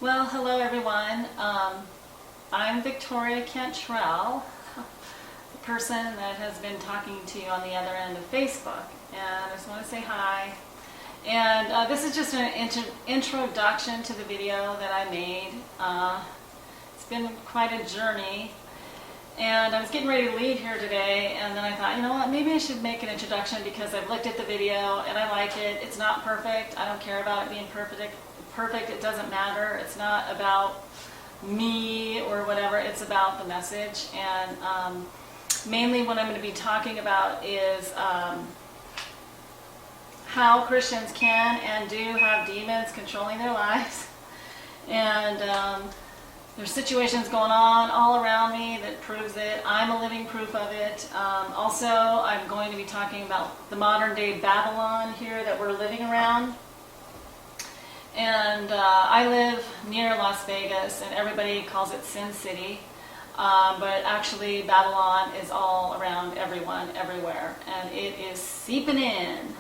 Well, hello everyone. I'm Victoria Cantrell, the person that has been talking to you on the other end of Facebook. And I just want to say hi. And this is just an introduction to the video that I made. It's been quite a journey. And I was getting ready to leave here today, and then I thought, you know what, maybe I should make an introduction because I've looked at the video and I like it. It's not perfect. I don't care about it being perfect. It doesn't matter. It's not about me or whatever. It's about the message. And mainly what I'm going to be talking about is how Christians can and do have demons controlling their lives. And there's situations going on all around me that proves it. I'm a living proof of it. Also, I'm going to be talking about the modern day Babylon here that we're living around. And I live near Las Vegas, and everybody calls it Sin City. But actually, Babylon is all around everyone, everywhere. And it is seeping in.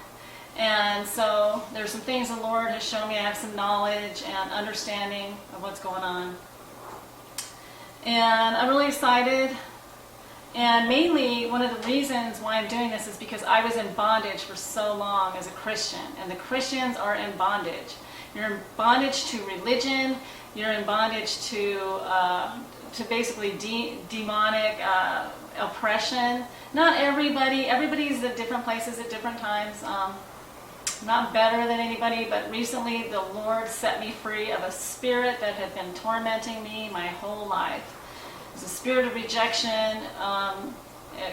And so there's some things the Lord has shown me. I have some knowledge and understanding of what's going on. And I'm really excited. And mainly, one of the reasons why I'm doing this is because I was in bondage for so long as a Christian. And the Christians are in bondage. You're in bondage to religion. You're in bondage to basically demonic oppression. Not everybody. Everybody's at different places at different times. Not better than anybody, but recently the Lord set me free of a spirit that had been tormenting me my whole life. It was a spirit of rejection,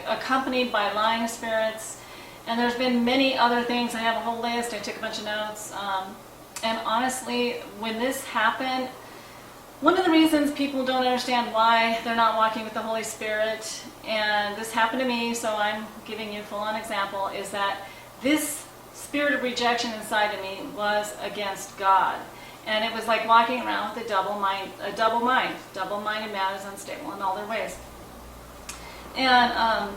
accompanied by lying spirits. And there's been many other things. I have a whole list. I took a bunch of notes. And honestly, when this happened, one of the reasons people don't understand why they're not walking with the Holy Spirit, and this happened to me, so I'm giving you a full-on example, is that this spirit of rejection inside of me was against God. And it was like walking around with a double mind. Double-minded man is unstable in all their ways. And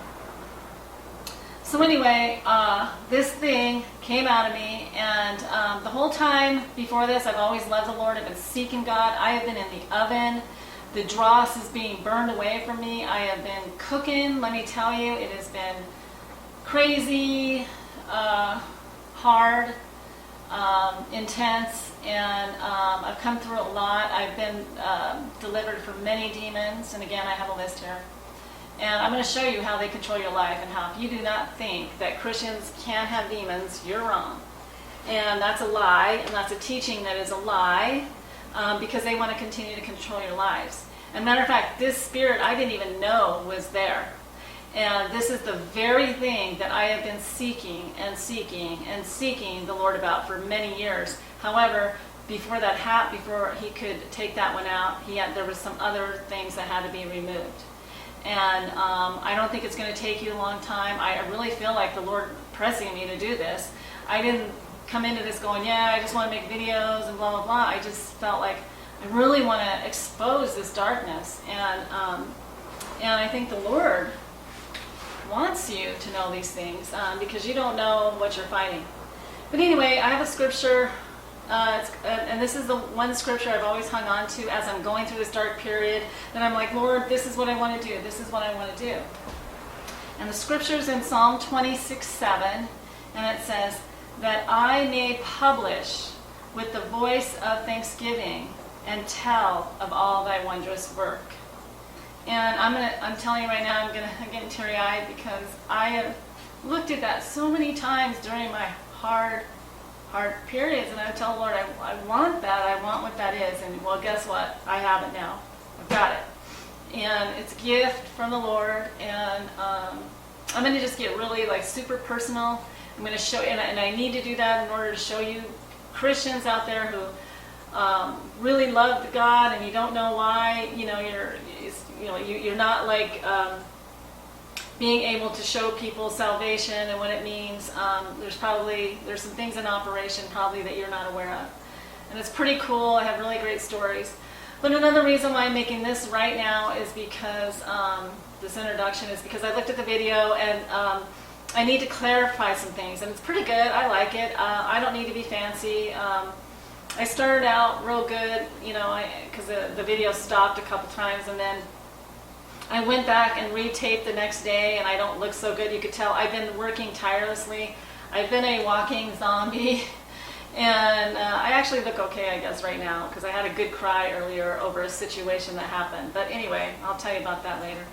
so anyway, this thing came out of me, and the whole time before this, I've always loved the Lord. I've been seeking God. I have been in the oven. The dross is being burned away from me. I have been cooking. Let me tell you, it has been crazy, hard, intense, and I've come through a lot. I've been delivered from many demons, and again, I have a list here. And I'm going to show you how they control your life, and how if you do not think that Christians can't have demons, you're wrong. And that's a lie, and that's a teaching that is a lie, because they want to continue to control your lives. And matter of fact, this spirit I didn't even know was there. And this is the very thing that I have been seeking and seeking and seeking the Lord about for many years. However, before that happened, before he could take that one out, there was some other things that had to be removed. And I don't think it's going to take you a long time. I really feel like the Lord pressing me to do this. I didn't come into this going, yeah, I just want to make videos and blah, blah, blah. I just felt like I really want to expose this darkness. And I think the Lord wants you to know these things because you don't know what you're fighting. But anyway, I have a scripture. And this is the one scripture I've always hung on to as I'm going through this dark period, that I'm like, Lord, this is what I want to do. This is what I want to do. And the scripture's in Psalm 26:7, and it says, that I may publish with the voice of thanksgiving and tell of all thy wondrous work. And I'm telling you right now, I'm getting teary-eyed because I have looked at that so many times during my hard periods, and I tell the Lord, I want that, I want what that is, and well, guess what? I have it now. I've got it. And it's a gift from the Lord, and I'm going to just get really like super personal. I'm going to show you, and I need to do that in order to show you Christians out there who really love God, and you don't know why, you're not like being able to show people salvation and what it means. There's some things in operation probably that you're not aware of. And it's pretty cool. I have really great stories. But another reason why I'm making this right now is because, this introduction is because I looked at the video, and I need to clarify some things. And it's pretty good. I like it. I don't need to be fancy. I started out real good, you know, because the video stopped a couple times, and then I went back and retaped the next day, and I don't look so good. You could tell I've been working tirelessly. I've been a walking zombie, and I actually look okay, I guess, right now, because I had a good cry earlier over a situation that happened. But anyway, I'll tell you about that later.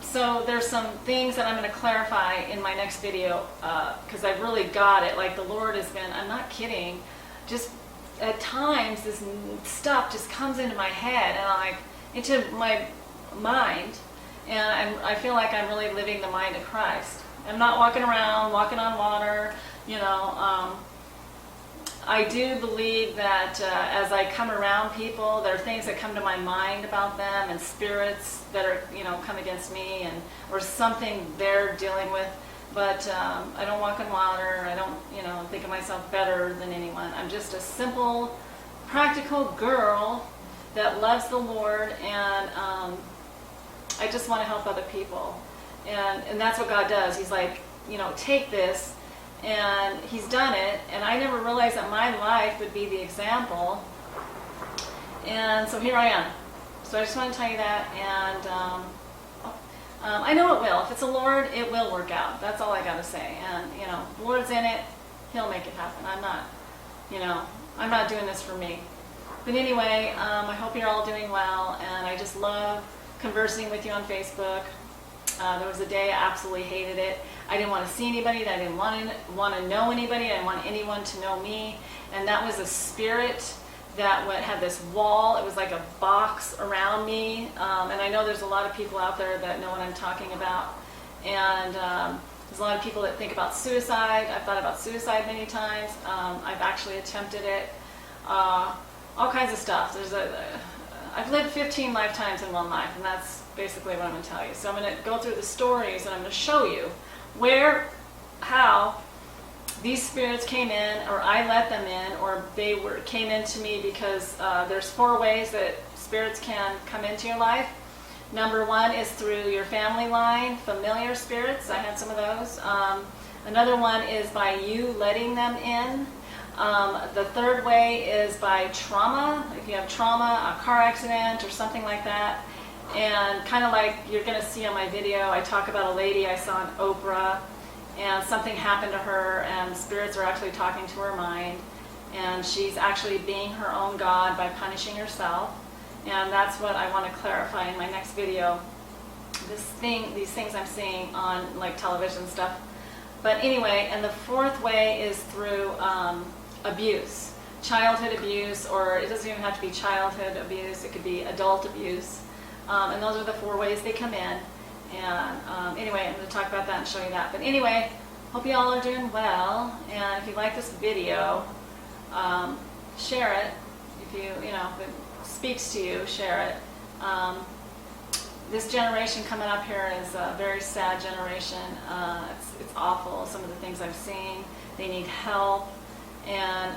So there's some things that I'm going to clarify in my next video, because I've really got it. Like, the Lord has been, I'm not kidding, just at times this stuff just comes into my head and into my mind, and I feel like I'm really living the mind of Christ. I'm not walking around, walking on water, you know. I do believe that as I come around people, there are things that come to my mind about them, and spirits that are, you know, come against me, or something they're dealing with. But I don't walk on water. I don't, you know, think of myself better than anyone. I'm just a simple, practical girl that loves the Lord, and I just want to help other people. And that's what God does. He's like, you know, take this. And He's done it, and I never realized that my life would be the example. And so here I am. So I just want to tell you that, and I know it will. If it's the Lord, it will work out. That's all I got to say. And, you know, the Lord's in it. He'll make it happen. I'm not, you know, I'm not doing this for me. But anyway, I hope you're all doing well, and I just love conversing with you on Facebook. There was a day I absolutely hated it. I didn't want to see anybody. I didn't want to know anybody. I didn't want anyone to know me. And that was a spirit that had this wall. It was like a box around me. And I know there's a lot of people out there that know what I'm talking about. And there's a lot of people that think about suicide. I've thought about suicide many times. I've actually attempted it. All kinds of stuff. I've lived 15 lifetimes in one life, and that's basically what I'm going to tell you. So I'm going to go through the stories, and I'm going to show you how these spirits came in, or I let them in, or they came into me, because there's 4 ways that spirits can come into your life. Number 1 is through your family line, familiar spirits. I had some of those. Another one is by you letting them in. The 3rd way is by trauma. If you have trauma, a car accident or something like that. And kind of like you're going to see on my video, I talk about a lady I saw on Oprah, and something happened to her, and spirits are actually talking to her mind, and she's actually being her own God by punishing herself. And that's what I want to clarify in my next video. These things I'm seeing on like television stuff. But anyway, and the 4th way is through abuse, childhood abuse, or it doesn't even have to be childhood abuse. It could be adult abuse. And those are the 4 ways they come in. And anyway, I'm going to talk about that and show you that. But anyway, hope you all are doing well. And if you like this video, share it. If if it speaks to you, share it. This generation coming up here is a very sad generation. It's awful, some of the things I've seen. They need help. And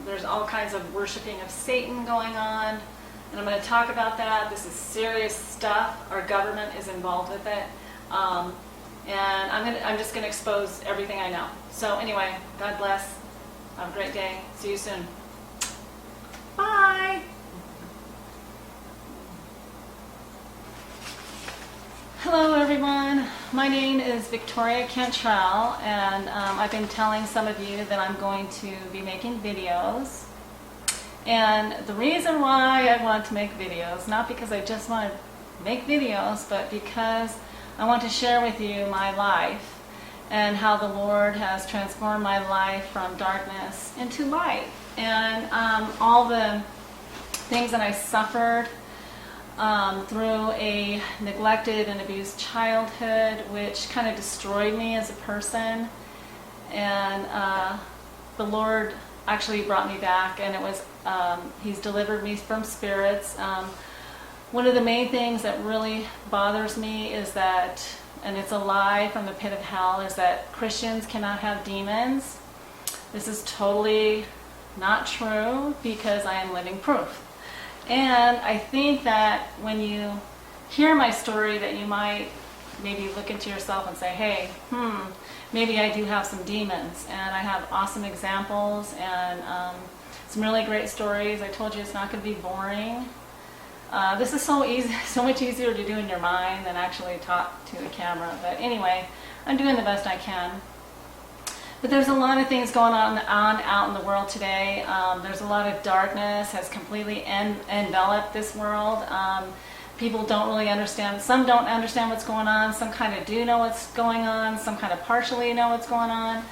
there's all kinds of worshiping of Satan going on. And I'm going to talk about that. This is serious stuff. Our government is involved with it. And I'm just going to expose everything I know. So anyway, God bless. Have a great day. See you soon. Bye. Hello everyone. My name is Victoria Cantrell, and I've been telling some of you that I'm going to be making videos. And the reason why I want to make videos, not because I just want to make videos, but because I want to share with you my life and how the Lord has transformed my life from darkness into light. And all the things that I suffered through a neglected and abused childhood, which kind of destroyed me as a person. And the Lord actually brought me back, and it was He's delivered me from spirits. One of the main things that really bothers me is that, and it's a lie from the pit of hell, is that Christians cannot have demons. This is totally not true, because I am living proof. And I think that when you hear my story, that you might maybe look into yourself and say, hey, maybe I do have some demons, and I have awesome examples and some really great stories. I told you it's not going to be boring. This is so easy, so much easier to do in your mind than actually talk to the camera. But anyway, I'm doing the best I can. But there's a lot of things going on out in the world today. There's a lot of darkness has completely enveloped this world. People don't really understand. Some don't understand what's going on. Some kind of do know what's going on. Some kind of partially know what's going on.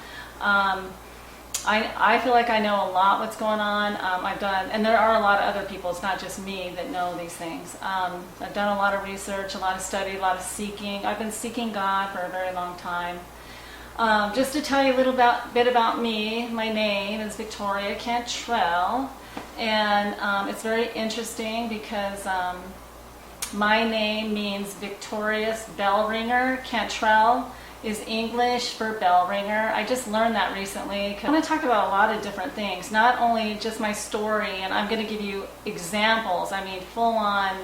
I feel like I know a lot what's going on. I've done, and there are a lot of other people. It's not just me that know these things. I've done a lot of research, a lot of study, a lot of seeking. I've been seeking God for a very long time. Just to tell you a little bit about me, my name is Victoria Cantrell, and it's very interesting because my name means victorious bell ringer. Cantrell is English for bell ringer. I just learned that recently. I'm going to talk about a lot of different things, not only just my story, and I'm going to give you examples. I mean, full-on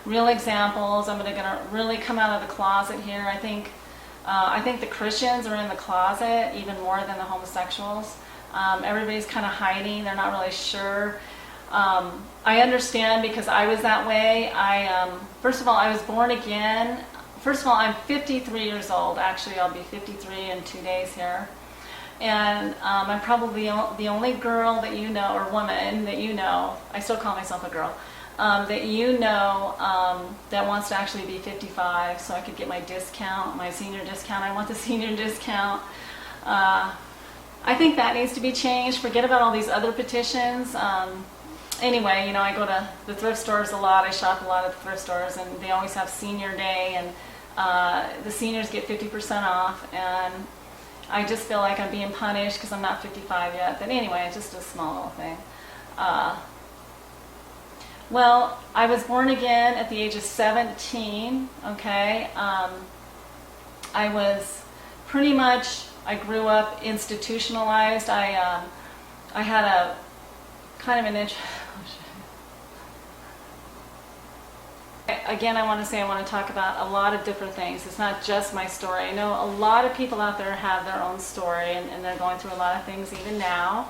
real examples. I'm going to really come out of the closet here. I think the Christians are in the closet even more than the homosexuals. Everybody's kind of hiding. They're not really sure. I understand because I was that way. First of all, I was born again. First of all, I'm 53 years old. Actually, I'll be 53 in 2 days here. And I'm probably the only girl that you know, or woman that you know, I still call myself a girl, that you know that wants to actually be 55 so I could get my discount, my senior discount. I want the senior discount. I think that needs to be changed. Forget about all these other petitions. Anyway, you know, I go to the thrift stores a lot. I shop a lot at the thrift stores, and they always have senior day, and the seniors get 50% off, and I just feel like I'm being punished because I'm not 55 yet. But anyway, it's just a small little thing. Well, I was born again at the age of 17, okay? I was pretty much, I grew up institutionalized. I had a kind of an Again, I want to talk about a lot of different things. It's not just my story. I know a lot of people out there have their own story, and they're going through a lot of things even now.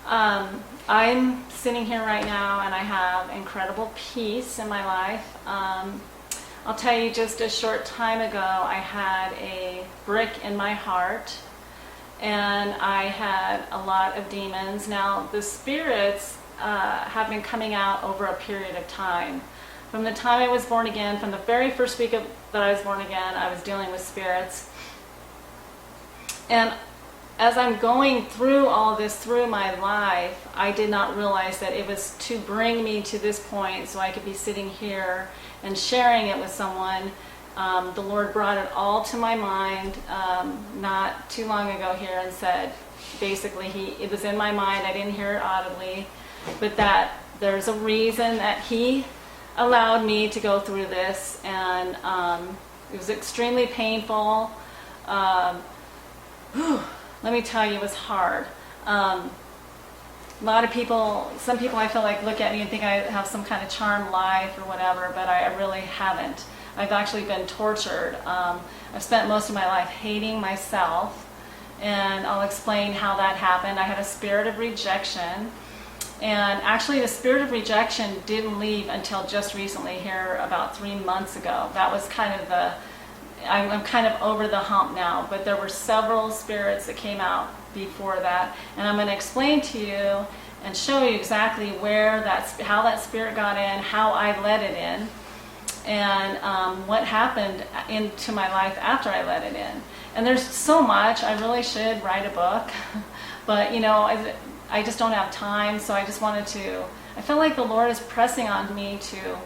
I'm sitting here right now, and I have incredible peace in my life. I'll tell you, just a short time ago, I had a brick in my heart, and I had a lot of demons. Now, the spirits have been coming out over a period of time. From the time I was born again, from the very first week that I was born again, I was dealing with spirits. And as I'm going through all this through my life, I did not realize that it was to bring me to this point so I could be sitting here and sharing it with someone. The Lord brought it all to my mind not too long ago here and said, basically, it was in my mind, I didn't hear it audibly, but that there's a reason that He allowed me to go through this, and it was extremely painful. Let me tell you, it was hard. A lot of people, some people I feel like look at me and think I have some kind of charmed life or whatever, but I really haven't. I've actually been tortured. I've spent most of my life hating myself, and I'll explain how that happened. I had a spirit of rejection. And actually, the spirit of rejection didn't leave until just recently here, about 3 months ago. That was kind of I'm kind of over the hump now, but there were several spirits that came out before that. And I'm going to explain to you and show you exactly how that spirit got in, how I let it in, and what happened into my life after I let it in. And there's so much. I really should write a book, but you know, I just don't have time, so I just wanted to, I feel like the Lord is pressing on me to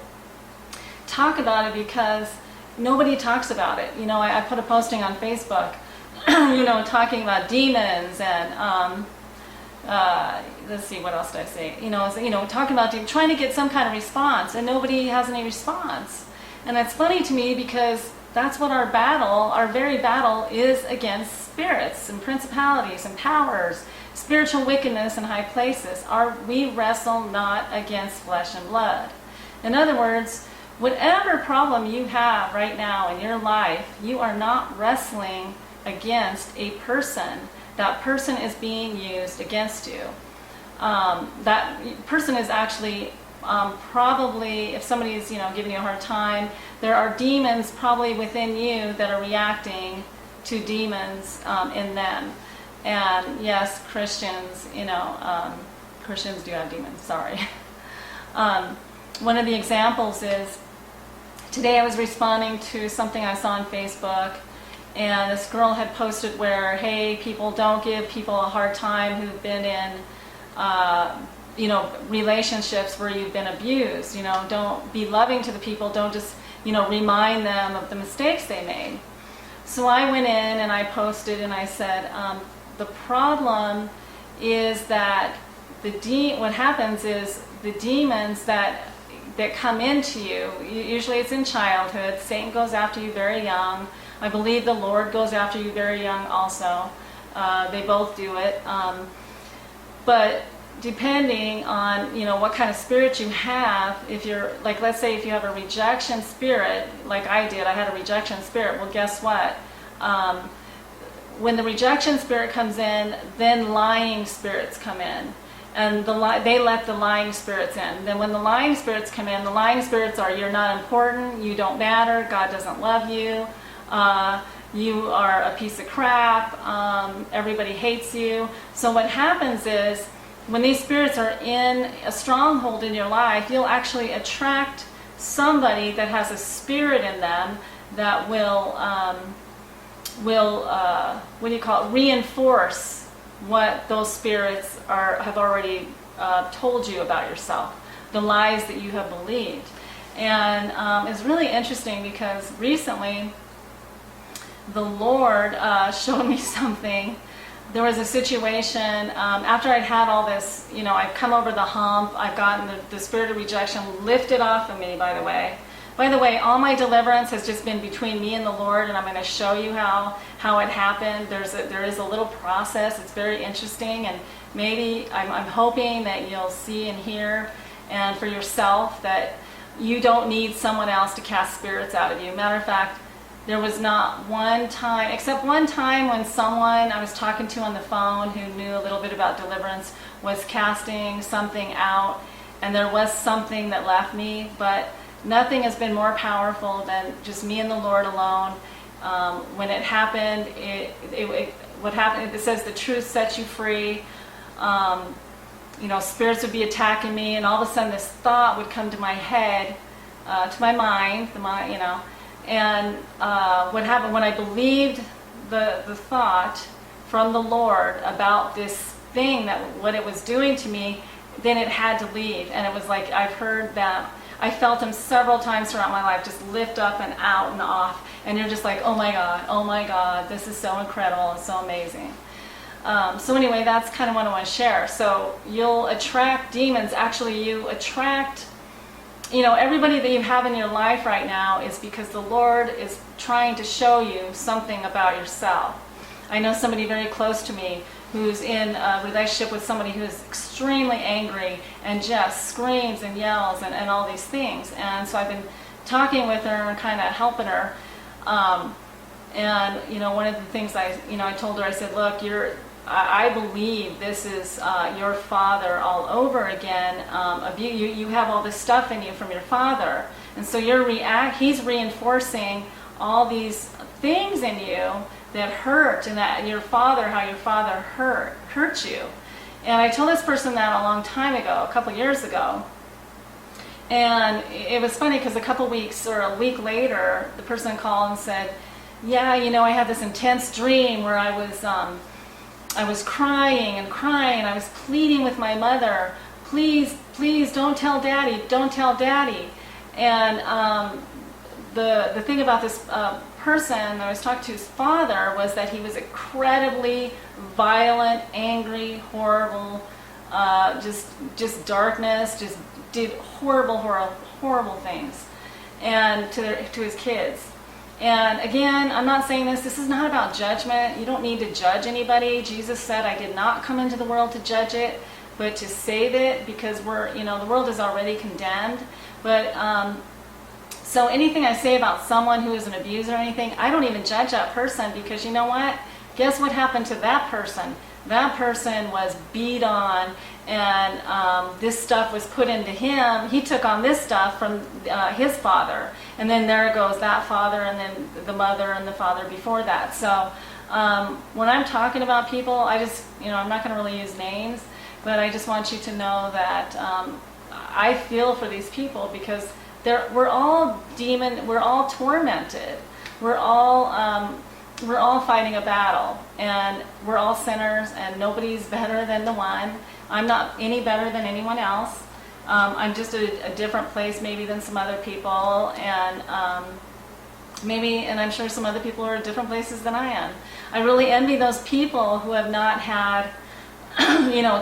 talk about it because nobody talks about it. You know, I put a posting on Facebook, you know, talking about demons and, let's see, what else did I say? You know, talking about trying to get some kind of response, and nobody has any response. And that's funny to me because that's what our very battle is against spirits and principalities and powers. Spiritual wickedness in high places. We wrestle not against flesh and blood. In other words, whatever problem you have right now in your life, you are not wrestling against a person, that person is being used against you. That person is actually probably, if somebody is, giving you a hard time, there are demons probably within you that are reacting to demons in them. And yes, Christians, Christians do have demons, sorry. One of the examples is, today I was responding to something I saw on Facebook, and this girl had posted where, hey, people, don't give people a hard time who've been in relationships where you've been abused. Don't be loving to the people. Don't just, remind them of the mistakes they made. So I went in and I posted and I said, the problem is that what happens is the demons that come into you, usually it's in childhood. Satan goes after you very young. I believe the Lord goes after you very young also. They both do it. But depending on, what kind of spirit you have, if you're, like, let's say if you have a rejection spirit, like I did, I had a rejection spirit. Well, guess what? When the rejection spirit comes in, then lying spirits come in. And they let the lying spirits in. Then when the lying spirits come in, the lying spirits are, you're not important, you don't matter, God doesn't love you, you are a piece of crap, everybody hates you. So what happens is, when these spirits are in a stronghold in your life, you'll actually attract somebody that has a spirit in them that will reinforce what those spirits have already told you about yourself, the lies that you have believed. And it's really interesting because recently the Lord showed me something. There was a situation after I'd had all this, I've come over the hump, I've gotten the spirit of rejection lifted off of me, by the way. By the way, all my deliverance has just been between me and the Lord, and I'm going to show you how it happened. There is a little process. It's very interesting, and maybe I'm hoping that you'll see and hear, and for yourself, that you don't need someone else to cast spirits out of you. Matter of fact, there was not one time, except one time when someone I was talking to on the phone who knew a little bit about deliverance was casting something out, and there was something that left me, but nothing has been more powerful than just me and the Lord alone. When it happened, what happened? It says the truth sets you free. Spirits would be attacking me, and all of a sudden this thought would come to my head, to my mind, And what happened when I believed the thought from the Lord about this thing, that what it was doing to me, then it had to leave. And it was like I've heard that. I felt him several times throughout my life just lift up and out and off. And you're just like, oh my God, this is so incredible and so amazing. So anyway, that's kind of what I want to share. So you'll attract demons. Actually, you attract, everybody that you have in your life right now is because the Lord is trying to show you something about yourself. I know somebody very close to me who's in a relationship with somebody who is extremely angry and just screams and yells and all these things. And so I've been talking with her and kind of helping her. One of the things I told her, I said, look, I believe this is your father all over again. You have all this stuff in you from your father. And so he's reinforcing all these things in you that hurt, and that how your father hurt you. And I told this person that a long time ago, a couple years ago. And it was funny because a couple weeks or a week later, the person called and said, yeah, I had this intense dream where I was crying and crying, and I was pleading with my mother, please, don't tell Daddy. And the thing about this person I was talking to, his father, was that he was incredibly violent, angry, horrible, just darkness, just did horrible things, and to his kids. And again, I'm not saying this is not about judgment. You don't need to judge anybody. Jesus said, I did not come into the world to judge it, but to save it, because the world is already condemned. But So anything I say about someone who is an abuser or anything, I don't even judge that person, because you know what? Guess what happened to that person? That person was beat on, and this stuff was put into him. He took on this stuff from his father, and then there goes that father, and then the mother and the father before that. So when I'm talking about people, I just, I'm not going to really use names, but I just want you to know that I feel for these people, because we're all we're all tormented. We're all fighting a battle, and we're all sinners, and nobody's better than the one. I'm not any better than anyone else. I'm just a different place maybe than some other people, and and I'm sure some other people are at different places than I am. I really envy those people who have not had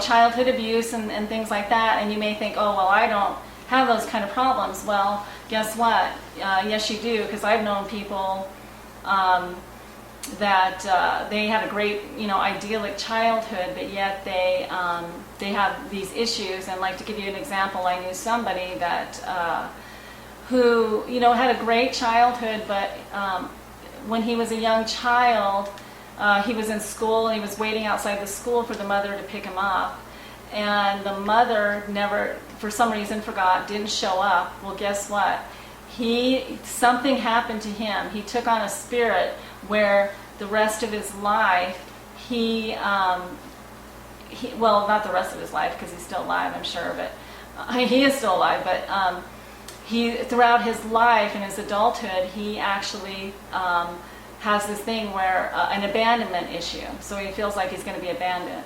childhood abuse and things like that, and you may think, oh, well, I don't have those kind of problems. Well, guess what? Yes, you do, because I've known people that they had a great, idyllic childhood, but yet they have these issues. And like, to give you an example, I knew somebody that who had a great childhood, but when he was a young child, he was in school, and he was waiting outside the school for the mother to pick him up, and the mother never, for some reason, forgot, didn't show up. Well, guess what? Something happened to him. He took on a spirit where the rest of his life, well, not the rest of his life, because he's still alive, I'm sure, but he is still alive, but throughout his life and his adulthood, he actually has this thing where an abandonment issue. So he feels like he's going to be abandoned.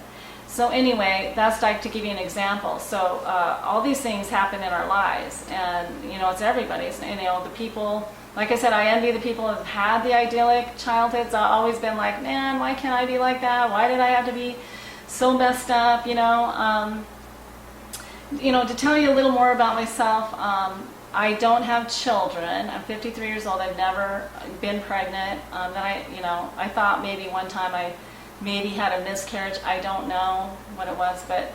So anyway, that's like to give you an example. So all these things happen in our lives, and it's everybody's. The people, like I said, I envy the people who have had the idyllic childhoods. I've always been like, man, why can't I be like that? Why did I have to be so messed up? To tell you a little more about myself, I don't have children. I'm 53 years old. I've never been pregnant. I thought maybe one time I maybe had a miscarriage. I don't know what it was, but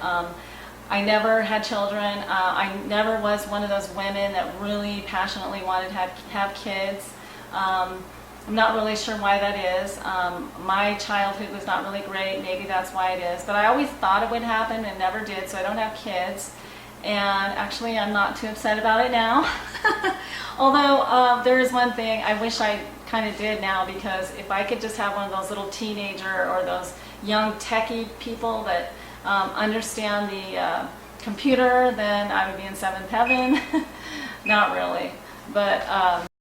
I never had children. I never was one of those women that really passionately wanted to have kids. I'm not really sure why that is. My childhood was not really great. Maybe that's why it is. But I always thought it would happen and never did, so I don't have kids. And actually, I'm not too upset about it now. Although there is one thing I wish I kind of did now, because if I could just have one of those little teenager or those young techie people that understand the computer, then I would be in seventh heaven. Not really, but